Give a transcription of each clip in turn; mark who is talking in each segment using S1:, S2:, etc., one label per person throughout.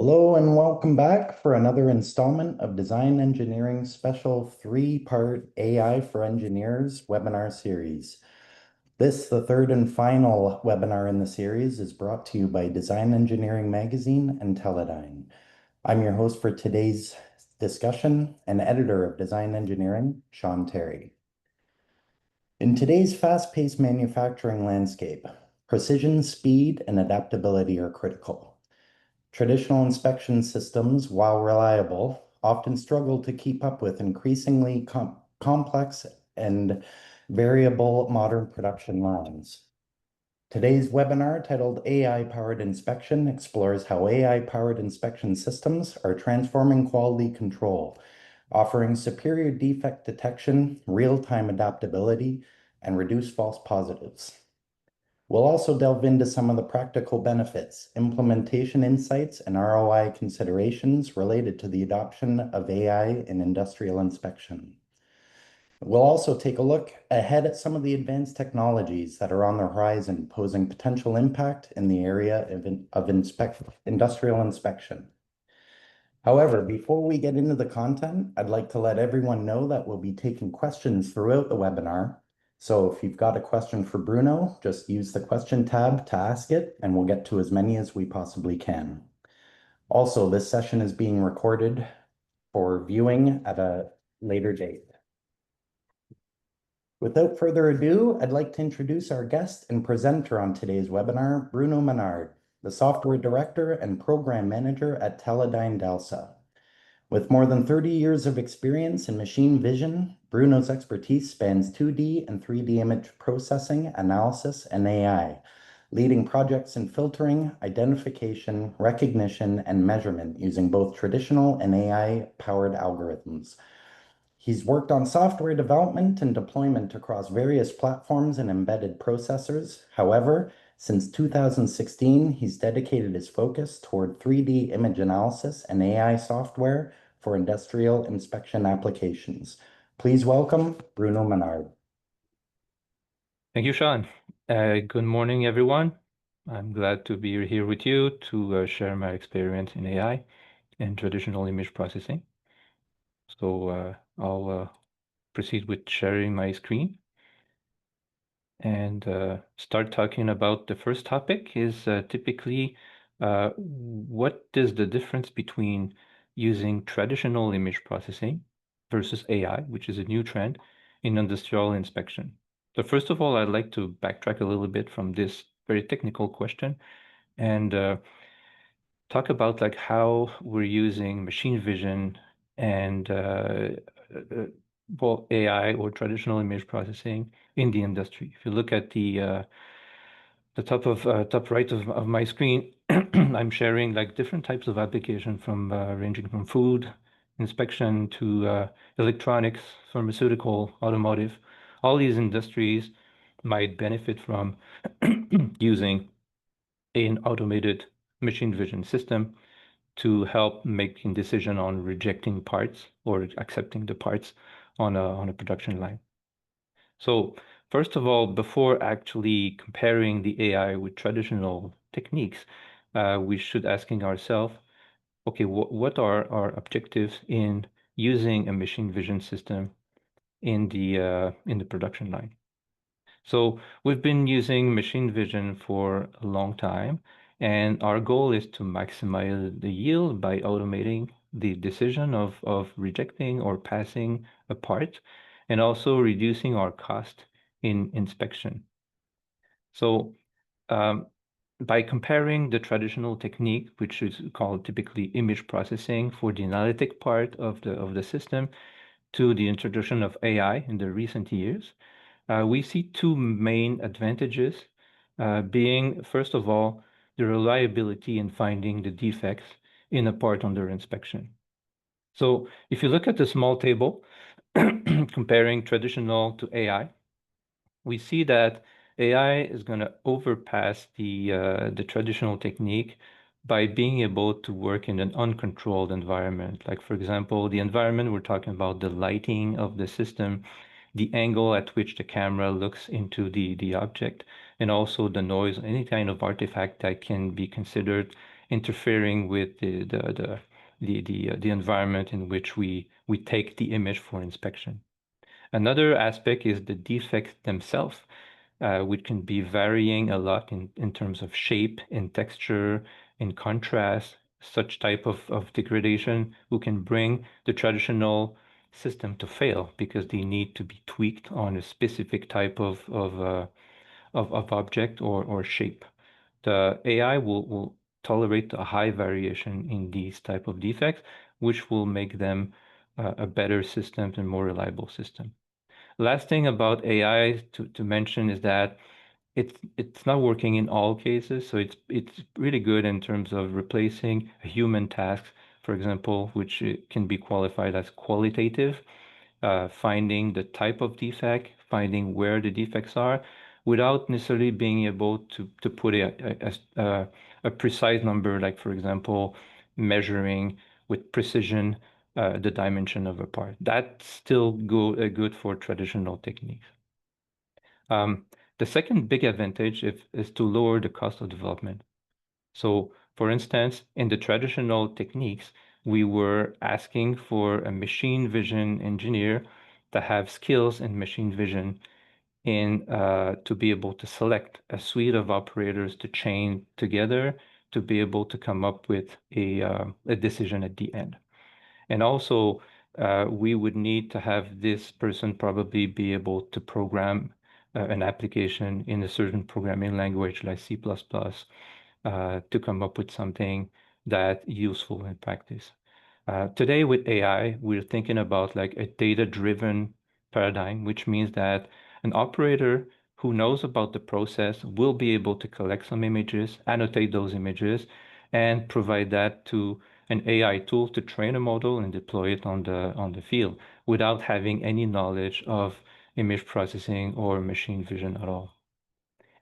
S1: Hello and welcome back for another installment of Design Engineering Special three-part AI for Engineers webinar series. This, the third and final webinar in the series, is brought to you by Design Engineering Magazine and Teledyne. I'm your host for today's discussion and editor of Design Engineering, Sean Terry. In today's fast-paced manufacturing landscape, precision, speed, and adaptability are critical. Traditional inspection systems, while reliable, often struggle to keep up with increasingly complex and variable modern production lines. Today's webinar, titled AI-Powered Inspection, explores how AI-powered inspection systems are transforming quality control, offering superior defect detection, real-time adaptability, and reduced false positives. We'll also delve into some of the practical benefits, implementation insights, and ROI considerations related to the adoption of AI in industrial inspection. We'll also take a look ahead at some of the advanced technologies that are on the horizon, posing potential impact in the area of industrial inspection. However, before we get into the content, I'd like to let everyone know that we'll be taking questions throughout the webinar. So if you've got a question for Bruno, just use the question tab to ask it, and we'll get to as many as we possibly can. Also, this session is being recorded for viewing at a later date. Without further ado, I'd like to introduce our guest and presenter on today's webinar, Bruno Menard, the Software Director and Program Manager at Teledyne DALSA. With more than 30 years of experience in machine vision, Bruno's expertise spans 2D and 3D image processing, analysis, and AI, leading projects in filtering, identification, recognition, and measurement using both traditional and AI-powered algorithms. He's worked on software development and deployment across various platforms and embedded processors. However, since 2016, he's dedicated his focus toward 3D image analysis and AI software for industrial inspection applications. Please welcome Bruno Menard.
S2: Thank you, Sean. Good morning, everyone. I'm glad to be here with you to share my experience in AI and traditional image processing. So I'll proceed with sharing my screen and start talking about the first topic is typically what is the difference between using traditional image processing versus AI, which is a new trend in industrial inspection. So first of all, I'd like to backtrack a little bit from this very technical question and talk about like how we're using machine vision and well, AI or traditional image processing in the industry. If you look at the top right of my screen, I'm sharing like different types of application from ranging from food inspection to electronics, pharmaceutical, automotive. All these industries might benefit from using an automated machine vision system to help making decision on rejecting parts or accepting the parts on a production line. So first of all, before actually comparing the AI with traditional techniques, we should asking ourselves, okay, what are our objectives in using a machine vision system in the production line? So we've been using machine vision for a long time, and our goal is to maximize the yield by automating the decision of rejecting or passing a part, and also reducing our cost in inspection. So by comparing the traditional technique, which is called typically image processing for the analytic part of the system, to the introduction of AI in the recent years, we see two main advantages, being, first of all, the reliability in finding the defects in a part under inspection. So if you look at the small table comparing traditional to AI, we see that AI is going to overpass the traditional technique by being able to work in an uncontrolled environment. Like, for example, the environment we're talking about, the lighting of the system, the angle at which the camera looks into the object, and also the noise, any kind of artifact that can be considered interfering with the environment in which we take the image for inspection. Another aspect is the defects themselves, which can be varying a lot in terms of shape, in texture, in contrast, such type of degradation who can bring the traditional system to fail because they need to be tweaked on a specific type of object or shape. The AI will tolerate a high variation in these type of defects, which will make them a better system and more reliable system. Last thing about AI to mention is that it's not working in all cases, so it's really good in terms of replacing a human task, for example, which can be qualified as qualitative, finding the type of defect, finding where the defects are, without necessarily being able to put a precise number, like for example, measuring with precision the dimension of a part. That's still good for traditional techniques. The second big advantage is to lower the cost of development. So, for instance, in the traditional techniques, we were asking for a machine vision engineer to have skills in machine vision in to be able to select a suite of operators to chain together to be able to come up with a decision at the end. And also, we would need to have this person probably be able to program an application in a certain programming language like C++, to come up with something that useful in practice. Today with AI, we're thinking about like a data-driven paradigm, which means that an operator who knows about the process will be able to collect some images, annotate those images, and provide that to an AI tool to train a model and deploy it on the field without having any knowledge of image processing or machine vision at all.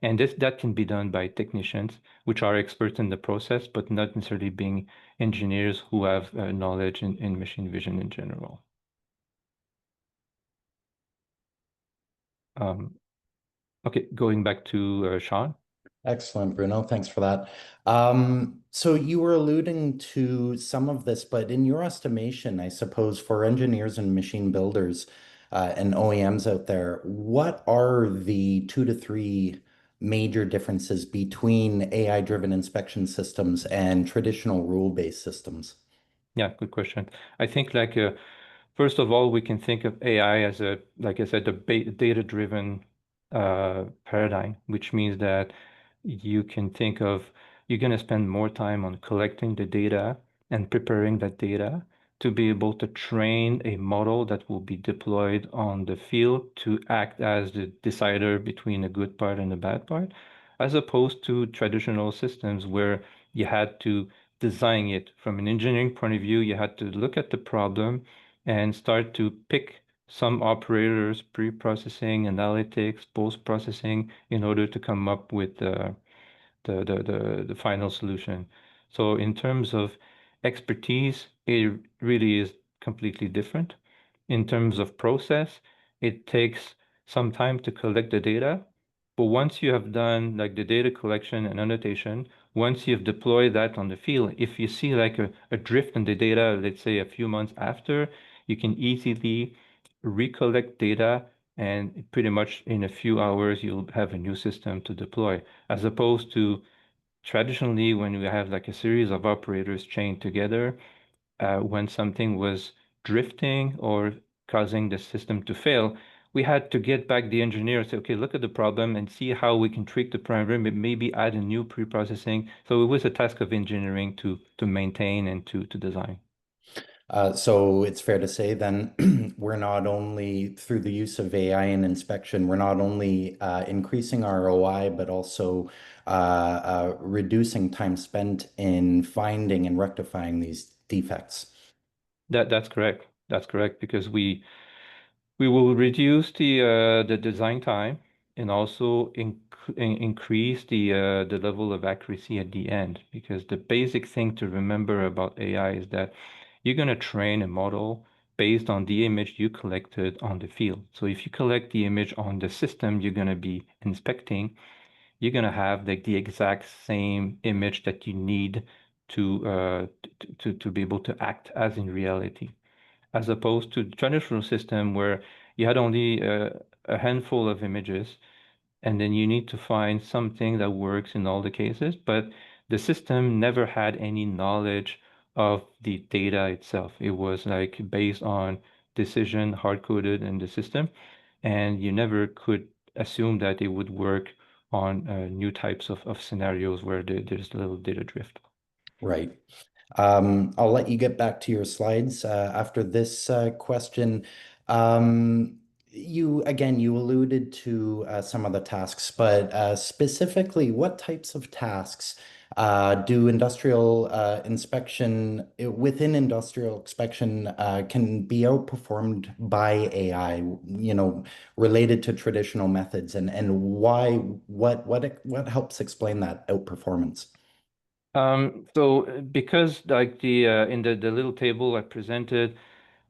S2: And that can be done by technicians, which are experts in the process, but not necessarily being engineers who have knowledge in machine vision in general. Okay, going back to Sean.
S1: Excellent, Bruno. Thanks for that. So you were alluding to some of this, but in your estimation, I suppose for engineers and machine builders and OEMs out there, what are the 2 to 3 major differences between AI-driven inspection systems and traditional rule-based systems?
S2: Yeah, good question. I think like first of all, we can think of AI as a, like I said, a data-driven paradigm, which means that you can think of you're going to spend more time on collecting the data and preparing that data to be able to train a model that will be deployed on the field to act as the decider between a good part and a bad part, as opposed to traditional systems where you had to design it from an engineering point of view. You had to look at the problem and start to pick some operators, pre-processing, analytics, post-processing, in order to come up with the final solution. So in terms of expertise, it really is completely different. In terms of process, it takes some time to collect the data, but once you have done like the data collection and annotation, once you've deployed that on the field, if you see like a drift in the data, let's say a few months after, you can easily recollect data and pretty much in a few hours you'll have a new system to deploy, as opposed to traditionally when we have like a series of operators chained together, when something was drifting or causing the system to fail, we had to get back the engineer and say, okay, look at the problem and see how we can tweak the parameter, maybe add a new pre-processing. So it was a task of engineering to maintain and to design.
S1: So it's fair to say then we're not only through the use of AI and inspection, we're not only increasing ROI, but also reducing time spent in finding and rectifying these defects.
S2: That's correct. That's correct because we will reduce the design time and also increase the level of accuracy at the end. Because the basic thing to remember about AI is that you're going to train a model based on the image you collected on the field. So if you collect the image on the system you're going to be inspecting, you're going to have like the exact same image that you need to be able to act as in reality, as opposed to the traditional system where you had only a handful of images, and then you need to find something that works in all the cases. But the system never had any knowledge of the data itself. It was like based on decision hard-coded in the system, and you never could assume that it would work on new types of scenarios where there's a little data drift.
S1: Right. I'll let you get back to your slides after this question. You alluded to some of the tasks, but specifically, what types of tasks do industrial inspection within industrial inspection can be outperformed by AI, related to traditional methods, and why, what helps explain that outperformance?
S2: So because like the in the little table I presented,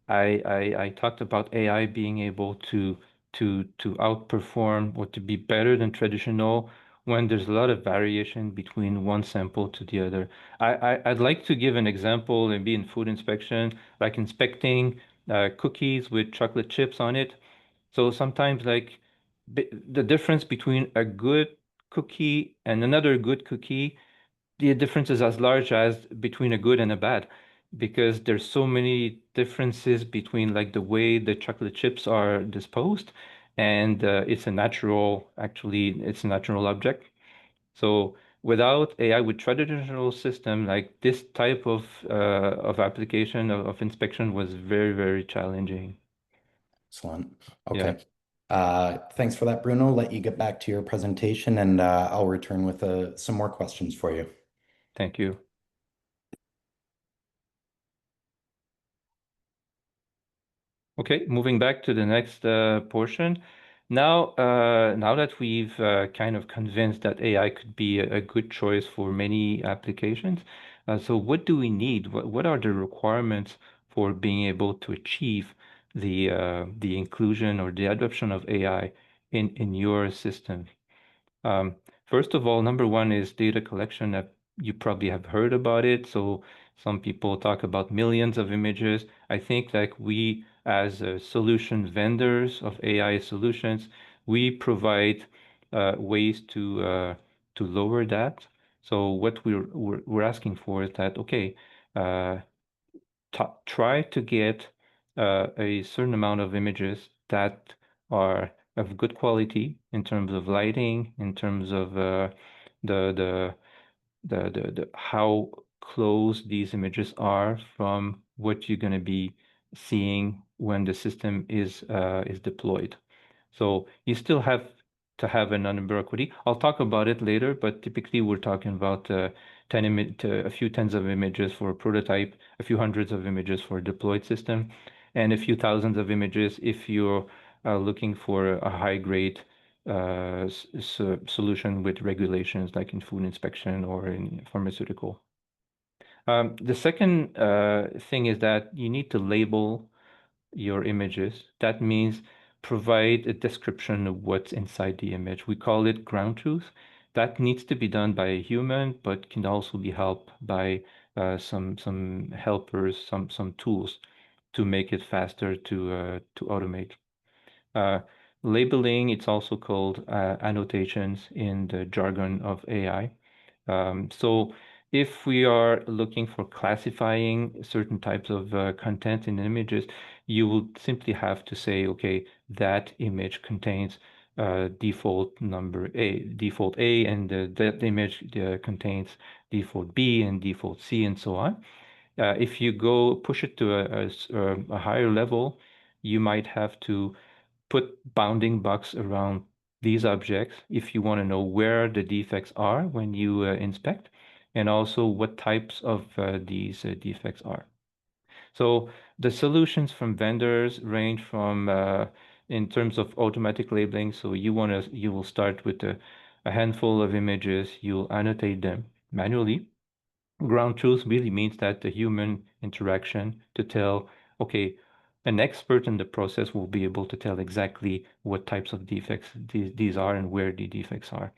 S2: I talked about AI being able to outperform or to be better than traditional when there's a lot of variation between one sample to the other. I'd like to give an example, maybe in food inspection, like inspecting cookies with chocolate chips on it. So sometimes like the difference between a good cookie and another good cookie, the difference is as large as between a good and a bad, because there's so many differences between like the way the chocolate chips are disposed, and it's a natural object. So without AI, with traditional system, like this type of application of inspection was very, very challenging.
S1: Excellent.
S2: Yeah,
S1: Okay. Thanks for that, Bruno. Let you get back to your presentation, and I'll return with some more questions for you.
S2: thank you. Okay, moving back to the next portion. Now that we've kind of convinced that AI could be a good choice for many applications, so what do we need? What are the requirements for being able to achieve the inclusion or the adoption of AI in your system? First of all, number one is data collection. You probably have heard about it. So some people talk about millions of images. I think like we, as solution vendors of AI solutions, we provide ways to lower that. So what we're asking for is that, okay, uh, try to get a certain amount of images that are of good quality in terms of lighting, in terms of the, the the how close these images are from what you're going to be seeing when the system is deployed. So you still have to have a number equity. I'll talk about it later, but typically we're talking about a few tens of images for a prototype, a few hundreds of images for a deployed system, and a few thousands of images if you're looking for a high grade solution with regulations like in food inspection or in pharmaceutical. The second thing is that you need to label your images. That means provide a description of what's inside the image. We call it ground truth. That needs to be done by a human, but can also be helped by some helpers, some tools to make it faster to automate. Uh, Labeling, it's also called annotations in the jargon of AI. So if we are looking for classifying certain types of content in images, you will simply have to say, okay, that image contains default A, and that image contains default B and default C, and so on. If you go push it to a higher level, you might have to put bounding box around these objects if you want to know where the defects are when you inspect, and also what types of these defects are. So the solutions from vendors range from in terms of automatic labeling. So you will start with a handful of images, you'll annotate them manually. Ground truth really means that the human interaction to tell, okay, an expert in the process will be able to tell exactly what types of defects these are and where the defects are.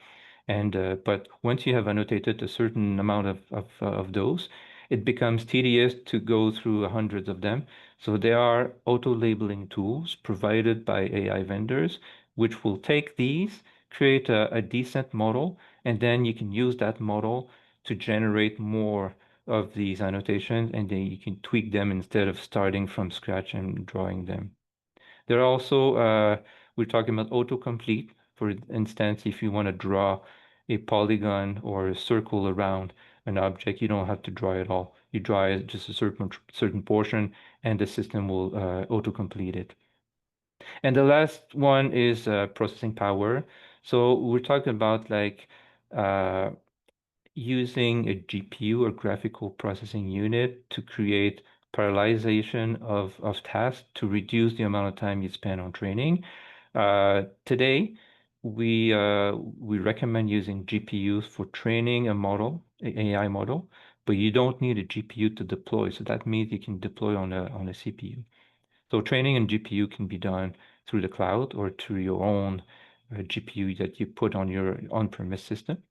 S2: And but once you have annotated a certain amount of those, it becomes tedious to go through hundreds of them. So there are auto-labeling tools provided by AI vendors, which will take these, create a decent model, and then you can use that model to generate more of these annotations, and then you can tweak them instead of starting from scratch and drawing them. There are also, we're talking about autocomplete. For instance, if you want to draw a polygon or a circle around an object, you don't have to draw it all. You draw it just a certain portion, and the system will autocomplete it. And the last one is processing power. So we're talking about like uh, using a GPU or graphical processing unit to create parallelization of tasks to reduce the amount of time you spend on training. Today, we recommend using GPUs for training a model, a AI model, but you don't need a GPU to deploy. So that means you can deploy on a CPU. So training in GPU can be done through the cloud or through your own GPU that you put on your on-premise system.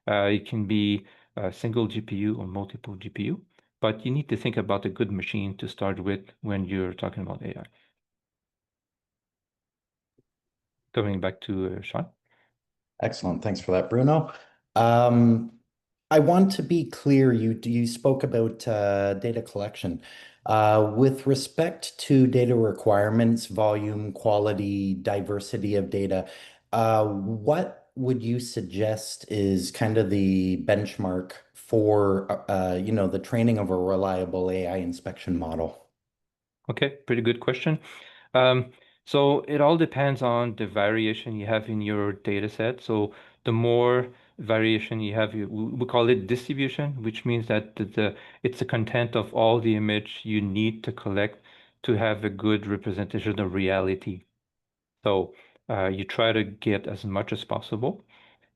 S2: It can be a single GPU or multiple GPU, but you need to think about a good machine to start with when you're talking about AI. Coming back to Sean.
S1: Excellent. Thanks for that, Bruno. Um, I want to be clear, you spoke about data collection. With respect to data requirements, volume, quality, diversity of data, what would you suggest is kind of the benchmark for the training of a reliable AI inspection model?
S2: Okay, pretty good question. Um, so it all depends on the variation you have in your data set. So the more variation you have, we call it distribution, which means that it's the content of all the image you need to collect to have a good representation of reality. So you try to get as much as possible.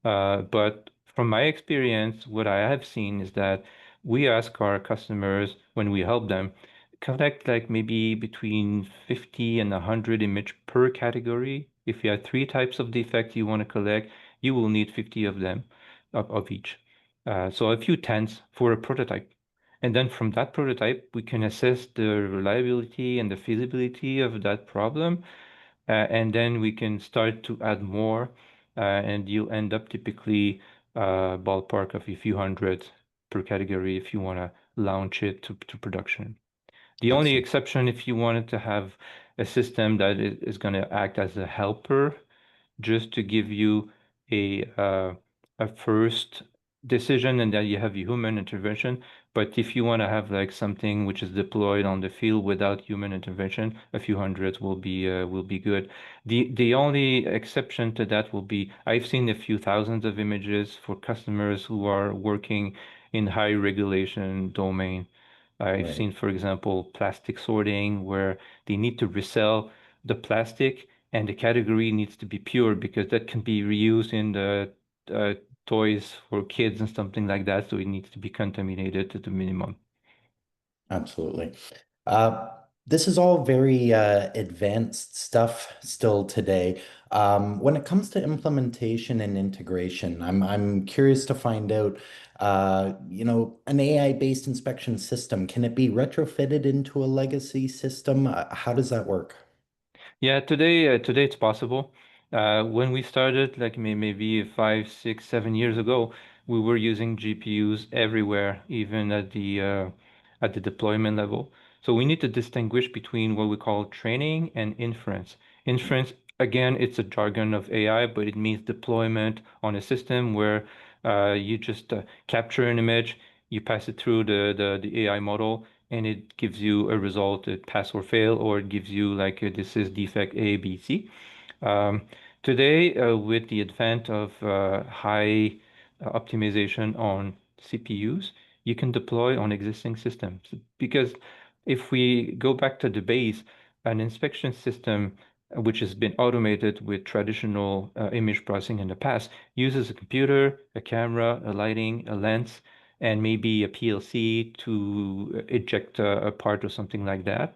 S2: But from my experience, what I have seen is that we ask our customers when we help them collect like maybe between 50 and 100 image per category. If you have three types of defect you want to collect, you will need 50 of them, of each. So a few tens for a prototype. And then from that prototype, we can assess the reliability and the feasibility of that problem, and then we can start to add more, and you'll end up typically ballpark of a few hundred per category if you want to launch it to production. The only
S1: Excellent.
S2: exception if you wanted to have a system that is going to act as a helper just to give you a first decision and then you have human intervention. But if you want to have like something which is deployed on the field without human intervention, a few hundreds will be good. The only exception to that will be I've seen a few thousands of images for customers who are working in high regulation domain. I've
S1: Right.
S2: seen, for example, plastic sorting where they need to resell the plastic and the category needs to be pure because that can be reused in the uh, toys for kids and something like that. So it needs to be contaminated to the minimum.
S1: Absolutely. Uh, this is all very advanced stuff still today. When it comes to implementation and integration, I'm curious to find out, an AI-based inspection system, can it be retrofitted into a legacy system? How does that work?
S2: Yeah, today it's possible. When we started, like maybe 5, 6, 7 years ago, we were using GPUs everywhere, even at the deployment level. So we need to distinguish between what we call training and inference. Inference, again, it's a jargon of AI, but it means deployment on a system where you just capture an image, you pass it through the AI model, and it gives you a result, it pass or fail, or it gives you like this is defect A, B, C. Um, Today, with the advent of high optimization on CPUs, you can deploy on existing systems. Because if we go back to the base, an inspection system which has been automated with traditional image processing in the past uses a computer, a camera, a lighting, a lens, and maybe a PLC to eject a part or something like that.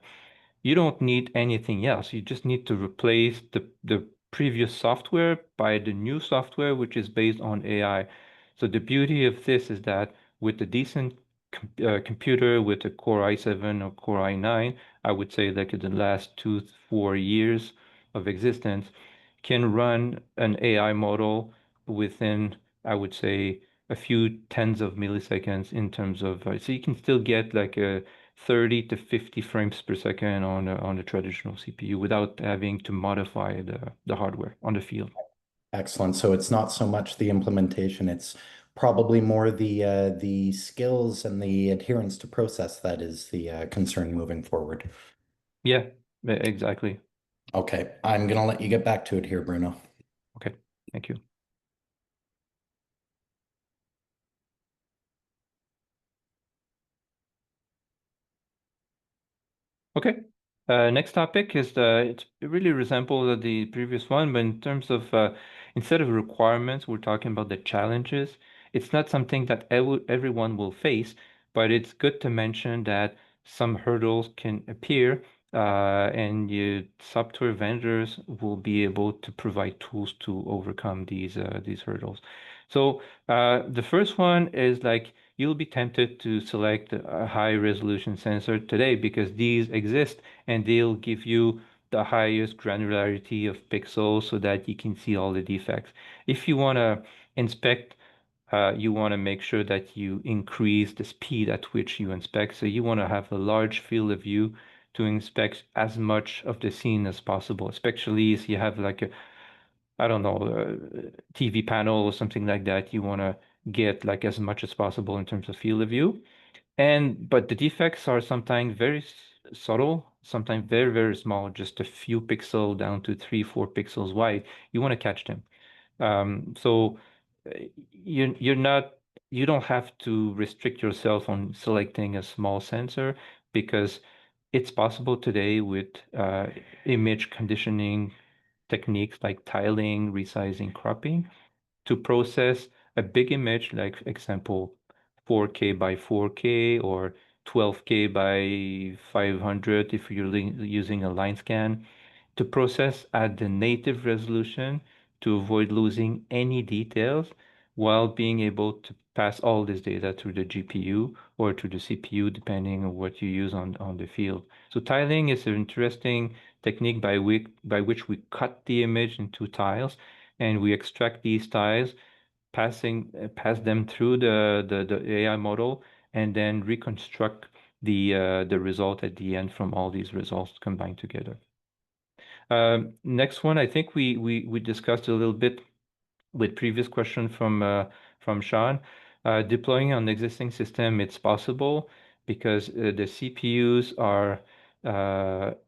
S2: You don't need anything else. You just need to replace the previous software by the new software, which is based on AI. So the beauty of this is that with a decent computer with a Core i7 or Core i9, I would say like in the last 4 years of existence, can run an AI model within, I would say, a few tens of milliseconds in terms of, so you can still get like a 30 to 50 frames per second on a traditional CPU without having to modify the hardware on the field.
S1: Excellent. So it's not so much the implementation, it's probably more the skills and the adherence to process that is the concern moving forward.
S2: Yeah, exactly.
S1: Okay, I'm gonna let you get back to it here, Bruno.
S2: Okay, thank you. Okay. Next topic is it really resembles the previous one, but in terms of instead of requirements, we're talking about the challenges. It's not something that everyone will face, but it's good to mention that some hurdles can appear, and software vendors will be able to provide tools to overcome these hurdles. So the first one is like you'll be tempted to select a high resolution sensor today because these exist and they'll give you the highest granularity of pixels so that you can see all the defects. If you want to inspect, you want to make sure that you increase the speed at which you inspect. So you want to have a large field of view to inspect as much of the scene as possible, especially if you have like a, I don't know, TV panel or something like that. You want to get like as much as possible in terms of field of view. But the defects are sometimes very subtle, sometimes very, very small, just a few pixels down to 3, 4 pixels wide. You want to catch them. So you're not, you don't have to restrict yourself on selecting a small sensor because it's possible today with image conditioning techniques like tiling, resizing, cropping to process a big image, like example, 4K by 4K or 12K by 500 if you're using a line scan, to process at the native resolution to avoid losing any details while being able to pass all this data through the GPU or to the CPU, depending on what you use on the field. So tiling is an interesting technique by which we cut the image into tiles and we extract these tiles pass them through the AI model and then reconstruct the result at the end from all these results combined together. Next one, I think we discussed a little bit with previous question from Sean. Deploying on the existing system, it's possible because the CPUs are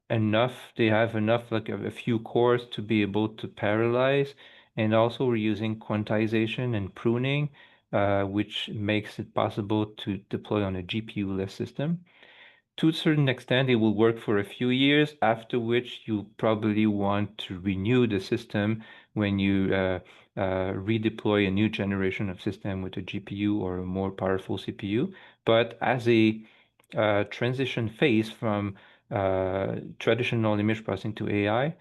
S2: enough. They have enough, like a few cores to be able to parallelize, and also we're using quantization and pruning, which makes it possible to deploy on a GPU-less system. To a certain extent, it will work for a few years, after which you probably want to renew the system when you redeploy a new generation of system with a GPU or a more powerful CPU. But as a transition phase from traditional image processing to AI,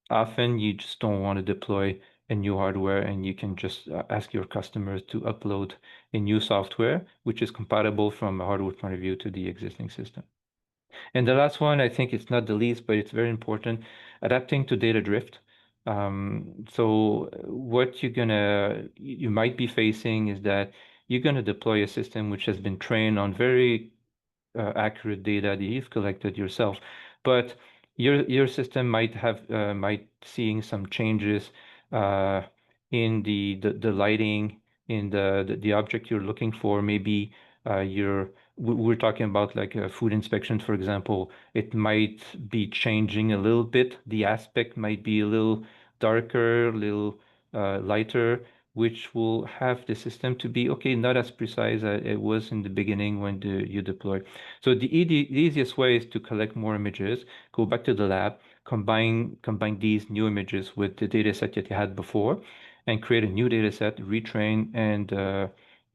S2: often you just don't want to deploy a new hardware and you can just ask your customers to upload a new software, which is compatible from a hardware point of view to the existing system. And the last one, I think it's not the least, but it's very important, adapting to data drift. So what you might be facing is that you're gonna deploy a system which has been trained on very accurate data that you've collected yourself, but your system might seeing some changes uh, in the lighting in the object you're looking for. Maybe we're talking about like a food inspection, for example. It might be changing a little bit. The aspect might be a little darker, a little lighter, which will have the system to be okay, not as precise as it was in the beginning when you deploy. So the easiest way is to collect more images, go back to the lab, combine these new images with the data set that you had before, and create a new data set, retrain and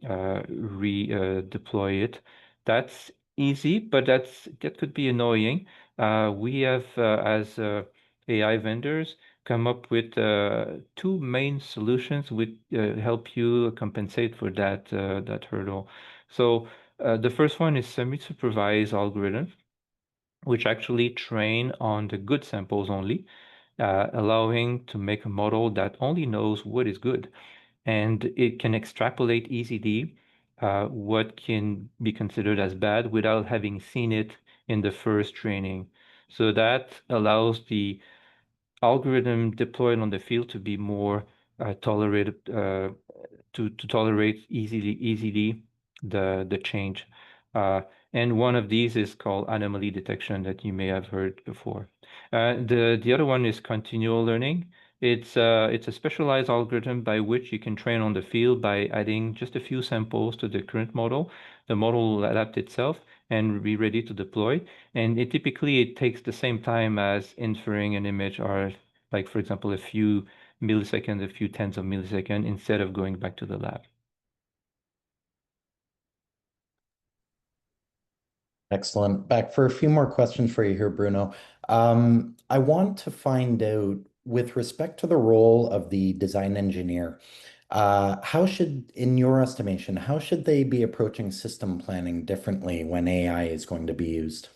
S2: redeploy it. That's easy, but that could be annoying. We have as AI vendors come up with two main solutions which help you compensate for that hurdle. So the first one is semi-supervised algorithm, which actually train on the good samples only, allowing to make a model that only knows what is good, and it can extrapolate easily what can be considered as bad without having seen it in the first training. So that allows the algorithm deployed on the field to be more tolerated to tolerate easily the change. And one of these is called anomaly detection that you may have heard before. The other one is continual learning. It's a specialized algorithm by which you can train on the field by adding just a few samples to the current model. The model will adapt itself and be ready to deploy. And it takes the same time as inferring an image, or like for example a few milliseconds, a few tens of milliseconds, instead of going back to the lab.
S1: Excellent. Back for a few more questions for you here, Bruno. I want to find out, with respect to the role of the design engineer, in your estimation, how should they be approaching system planning differently when AI is going to be used?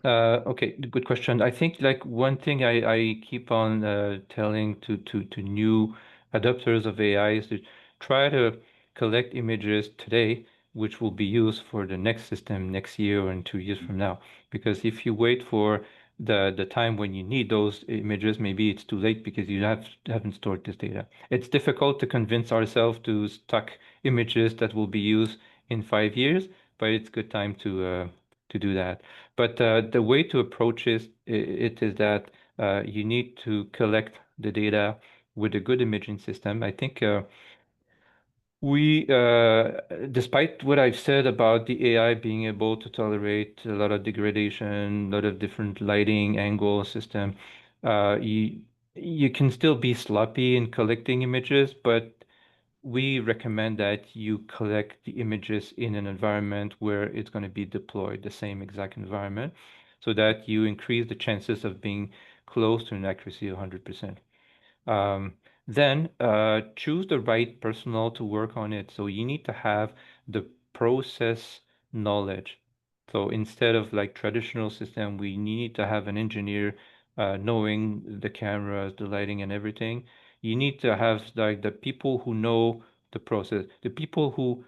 S2: Okay, good question. I think like one thing I keep on telling to new adopters of AI is to try to collect images today, which will be used for the next system next year or in 2 years from now. Because if you wait for the time when you need those images, maybe it's too late because you haven't stored this data. It's difficult to convince ourselves to stock images that will be used in 5 years, but it's good time to do that. But the way to approach it is that you need to collect the data with a good imaging system. I think despite what I've said about the AI being able to tolerate a lot of degradation, a lot of different lighting angle system, you can still be sloppy in collecting images, but we recommend that you collect the images in an environment where it's going to be deployed, the same exact environment, so that you increase the chances of being close to an accuracy of 100%. Um, then choose the right personnel to work on it. So you need to have the process knowledge. So instead of like traditional system, we need to have an engineer knowing the cameras, the lighting, and everything. You need to have like the people who know the process, the people who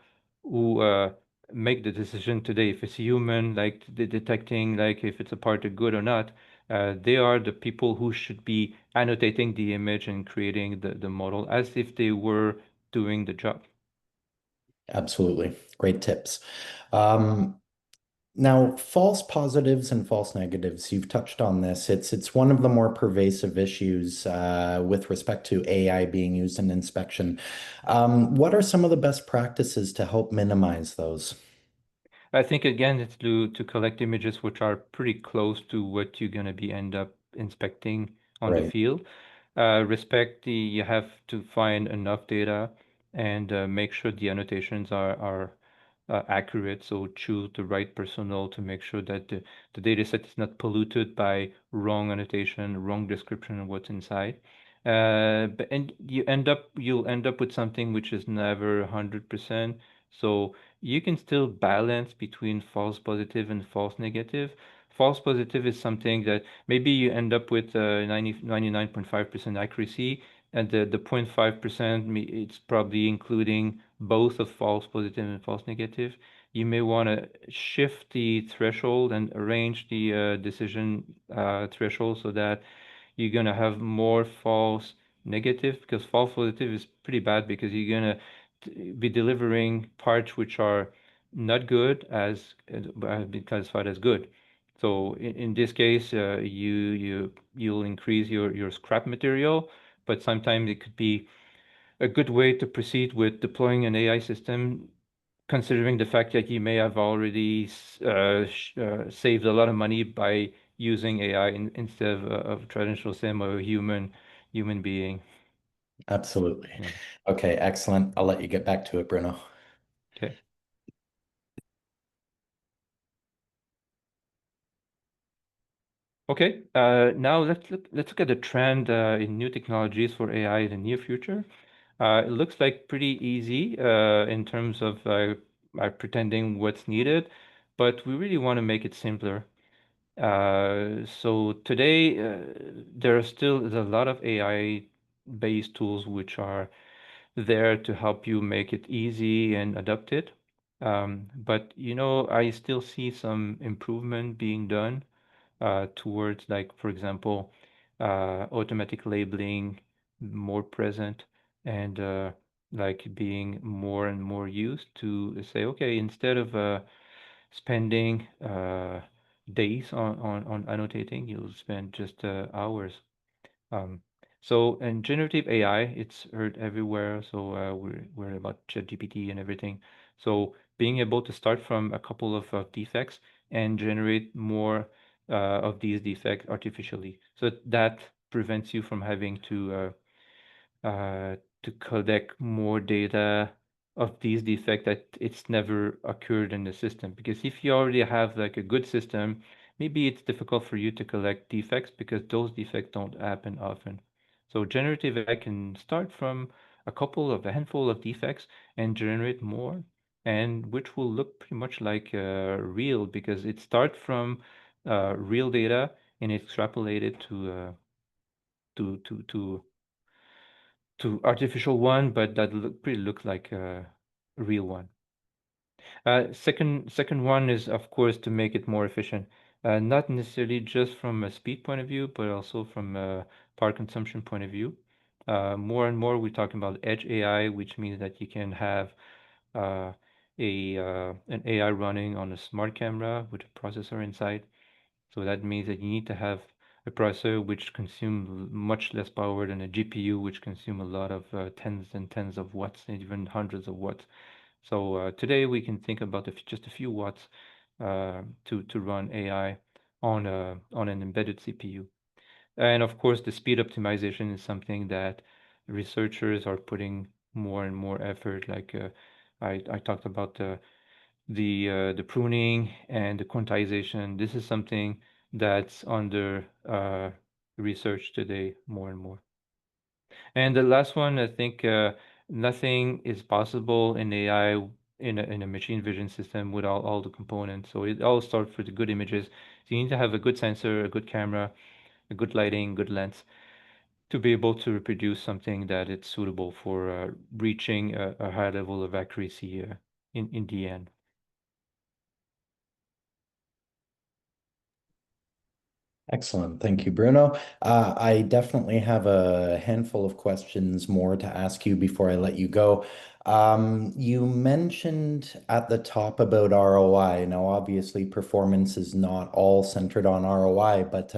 S2: make the decision today. If it's human, like detecting, like if it's a part of good or not, they are the people who should be annotating the image and creating the model as if they were doing the job.
S1: Absolutely. Great tips. Um, Now, false positives and false negatives, you've touched on this. It's one of the more pervasive issues with respect to AI being used in inspection. What are some of the best practices to help minimize those?
S2: I think again, it's to collect images which are pretty close to what you're going to be end up inspecting on the
S1: Right.
S2: field. You have to find enough data and make sure the annotations are accurate. So choose the right personnel to make sure that the data set is not polluted by wrong annotation, wrong description of what's inside. And you'll end up with something which is never 100%. So you can still balance between false positive and false negative. False positive is something that maybe you end up with 99.5% accuracy, and the 0.5%, it's probably including both of false positive and false negative. You may want to shift the threshold and arrange the decision threshold so that you're going to have more false negative, because false positive is pretty bad because you're going to be delivering parts which are not good as be classified as good. So in this case, you'll increase your scrap material, but sometimes it could be a good way to proceed with deploying an AI system, considering the fact that you may have already saved a lot of money by using AI instead of traditional sim or a human being.
S1: Absolutely.
S2: Yeah.
S1: Okay, excellent. I'll let you get back to it, Bruno.
S2: Okay. Okay, now let's look at the trend in new technologies for AI in the near future. It looks like pretty easy in terms of pretending what's needed, but we really want to make it simpler. So today, there are still there's a lot of AI-based tools which are there to help you make it easy and adapt it. But I still see some improvement being done towards, like, for example, automatic labeling more present and like being more and more used to say, okay, instead of spending days on annotating, you'll spend just hours. Um, so, and generative AI, it's heard everywhere. So we're about ChatGPT and everything. So being able to start from a couple of defects and generate more of these defects artificially, so that prevents you from having to collect more data of these defects that it's never occurred in the system. Because if you already have like a good system, maybe it's difficult for you to collect defects because those defects don't happen often. So generative AI can start from a handful of defects and generate more, and which will look pretty much like real because it starts from real data and extrapolate it to to to to artificial one, but that pretty looks like a real one. Second one is, of course, to make it more efficient. Not necessarily just from a speed point of view, but also from a power consumption point of view. More and more, we're talking about edge AI, which means that you can have uh, an AI running on a smart camera with a processor inside. So that means that you need to have a processor which consumes much less power than a GPU, which consume a lot of tens and tens of watts, and even hundreds of watts. So today we can think about just a few watts to run AI on an embedded CPU. And of course, the speed optimization is something that researchers are putting more and more effort. Like I talked about the pruning and the quantization. This is something that's under research today more and more. And the last one, I think nothing is possible in AI in a machine vision system without all the components. So it all starts with the good images. So you need to have a good sensor, a good camera, a good lighting, good lens to be able to reproduce something that it's suitable for reaching a high level of accuracy in the end.
S1: Excellent. Thank you, Bruno. I definitely have a handful of questions more to ask you before I let you go. You mentioned at the top about ROI. Now, obviously, performance is not all centered on ROI, but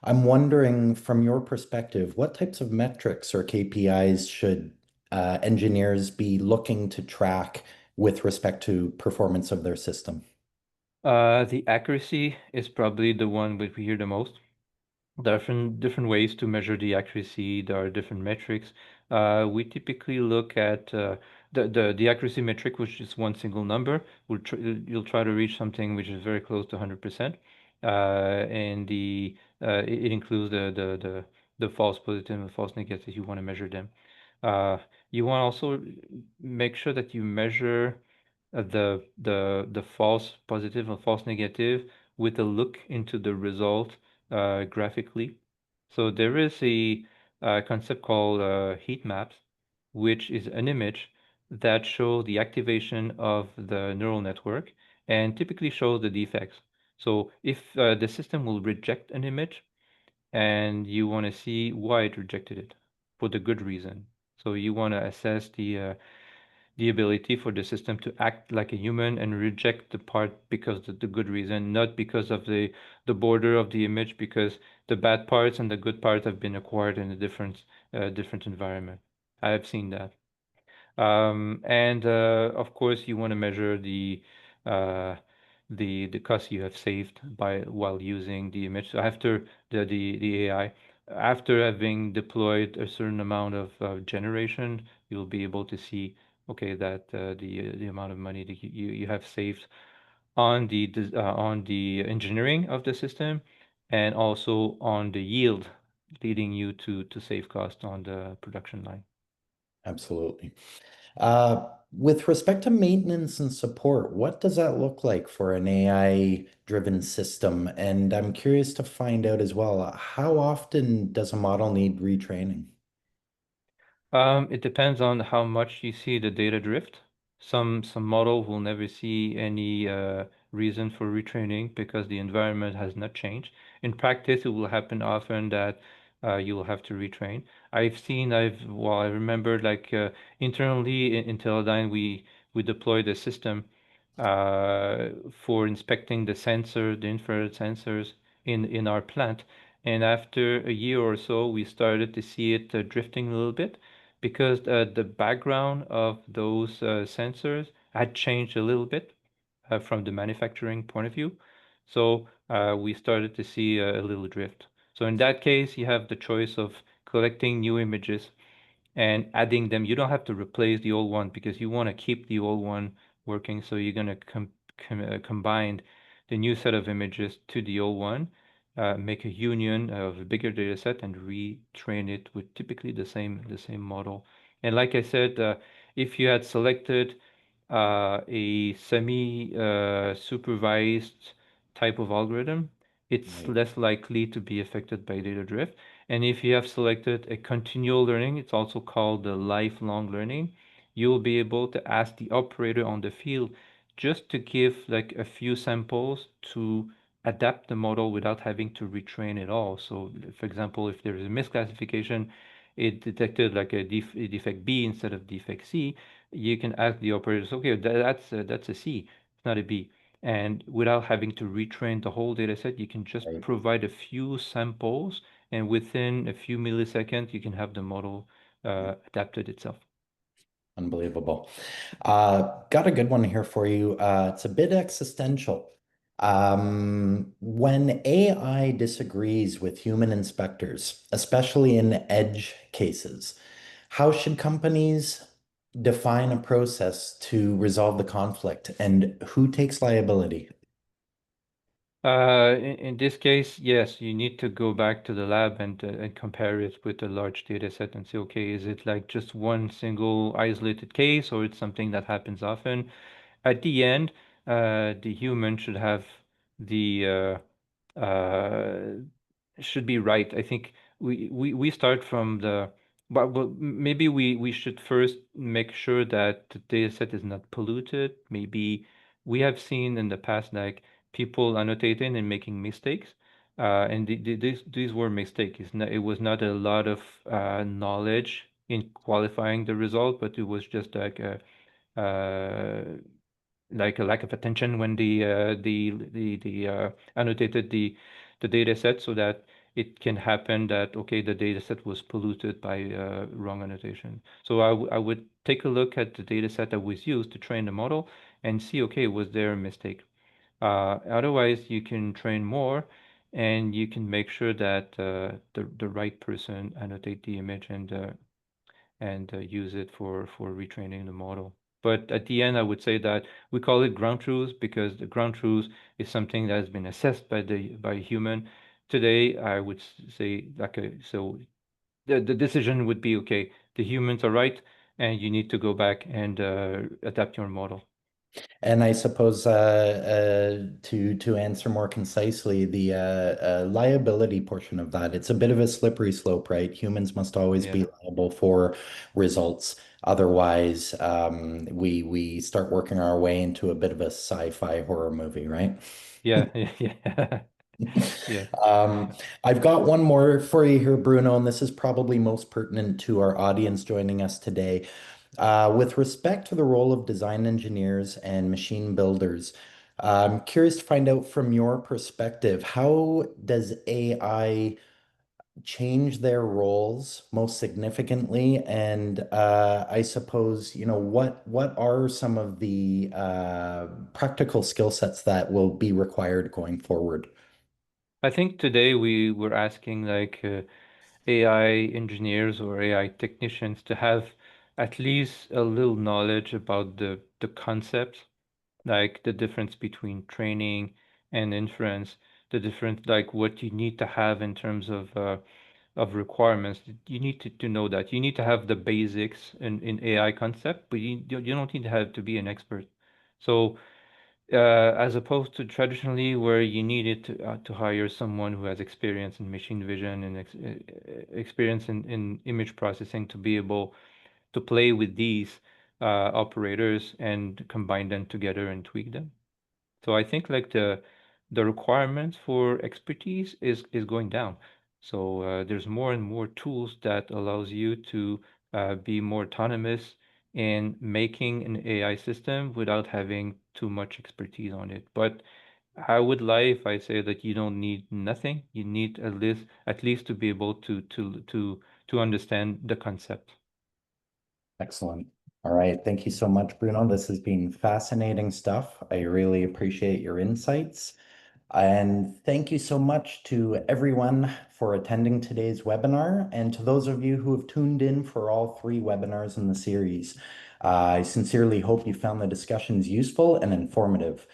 S1: I'm wondering from your perspective, what types of metrics or KPIs should engineers be looking to track with respect to performance of their system?
S2: The accuracy is probably the one that we hear the most. There are different ways to measure the accuracy. There are different metrics. We typically look at the accuracy metric, which is one single number. You'll try to reach something which is very close to 100%, and it includes the false positive and false negative. You want to measure them. Uh, you want to also make sure that you measure the false positive and false negative with a look into the result graphically. So there is a concept called heat maps, which is an image that shows the activation of the neural network and typically shows the defects. So if the system will reject an image and you want to see why it rejected it for the good reason. So you want to assess the ability for the system to act like a human and reject the part because of the good reason, not because of the border of the image, because the bad parts and the good parts have been acquired in a different environment. I have seen that. And of course, you want to measure uh, the cost you have saved by while using the image. So after the AI, after having deployed a certain amount of generation, you'll be able to see, okay, that the amount of money that you have saved on the engineering of the system and also on the yield, leading you to save cost on the production line.
S1: Absolutely. With respect to maintenance and support, what does that look like for an AI-driven system? And I'm curious to find out as well, how often does a model need retraining?
S2: It depends on how much you see the data drift. Some model will never see any reason for retraining because the environment has not changed. In practice, it will happen often that you will have to retrain. Well, I remember like internally in Teledyne, we deployed a system for inspecting the sensor, the infrared sensors in our plant. And after a year or so, we started to see it drifting a little bit because the background of those sensors had changed a little bit from the manufacturing point of view. So we started to see a little drift. So in that case, you have the choice of collecting new images and adding them. You don't have to replace the old one because you want to keep the old one working. So you're going to combine the new set of images to the old one, make a union of a bigger data set, and retrain it with typically the same model. And like I said, if you had selected a semi supervised type of algorithm, it's
S1: Right.
S2: less likely to be affected by data drift. And if you have selected a continual learning, it's also called the lifelong learning, you'll be able to ask the operator on the field just to give like a few samples to adapt the model without having to retrain it all. So, for example, if there is a misclassification, it detected like a defect B instead of defect C, you can ask the operators, okay, that's a C, it's not a B. And without having to retrain the whole data set, you can just
S1: Right.
S2: provide a few samples, and within a few milliseconds, you can have the model adapted itself.
S1: Unbelievable. Got a good one here for you. It's a bit existential. When AI disagrees with human inspectors, especially in edge cases, how should companies define a process to resolve the conflict and who takes liability?
S2: In this case, yes, you need to go back to the lab and compare it with a large data set and say, okay, is it like just one single isolated case or it's something that happens often? At the end, the human should have the should be right. I think we start from but maybe we should first make sure that the data set is not polluted. Maybe we have seen in the past like people annotating and making mistakes. And these were mistakes. It was not a lot of knowledge in qualifying the result, but it was just uh, like a lack of attention when the annotated the data set so that it can happen that okay the data set was polluted by wrong annotation. So I would take a look at the data set that was used to train the model and see okay was there a mistake. Otherwise you can train more and you can make sure that the right person annotate the image and use it for retraining the model. But at the end, I would say that we call it ground truth because the ground truth is something that has been assessed by a human. Today, I would say like so the decision would be okay, the humans are right, and you need to go back and adapt your model.
S1: And I suppose to answer more concisely, the liability portion of that, it's a bit of a slippery slope, right? Humans must always
S2: Yeah,
S1: be liable for results. Otherwise, we start working our way into a bit of a sci-fi horror movie, right?
S2: yeah, yeah, yeah.
S1: Um, I've got one more for you here, Bruno, and this is probably most pertinent to our audience joining us today. With respect to the role of design engineers and machine builders, I'm curious to find out from your perspective, how does AI change their roles most significantly? And I suppose, what are some of the practical skill sets that will be required going forward?
S2: I think today we were asking like AI engineers or AI technicians to have at least a little knowledge about the concepts, like the difference between training and inference. the different, like what you need to have in terms of requirements. You need to know that. You need to have the basics in AI concept, but you don't need to have to be an expert. So as opposed to traditionally where you needed to hire someone who has experience in machine vision and experience in image processing to be able to play with these operators and combine them together and tweak them. So I think like the requirements for expertise is going down. So there's more and more tools that allows you to be more autonomous in making an AI system without having too much expertise on it. But I would lie if I say that you don't need nothing. You need at least to be able to understand the concept.
S1: Excellent. All right. Thank you so much, Bruno. This has been fascinating stuff. I really appreciate your insights. And thank you so much to everyone for attending today's webinar and to those of you who have tuned in for all three webinars in the series. I sincerely hope you found the discussions useful and informative.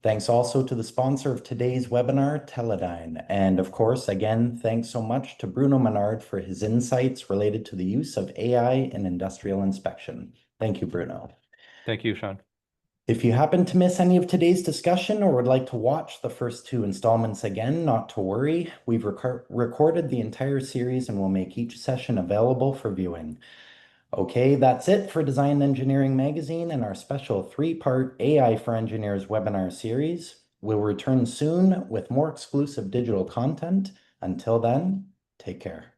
S1: Thanks also to the sponsor of today's webinar, Teledyne. And of course, again, thanks so much to Bruno Menard for his insights related to the use of AI in industrial inspection. Thank you, Bruno.
S2: Thank you, Sean.
S1: If you happen to miss any of today's discussion or would like to watch the first two installments again, not to worry. We've recorded the entire series and will make each session available for viewing. Okay, that's it for Design Engineering Magazine and our special three-part AI for Engineers webinar series. We'll return soon with more exclusive digital content. Until then, take care.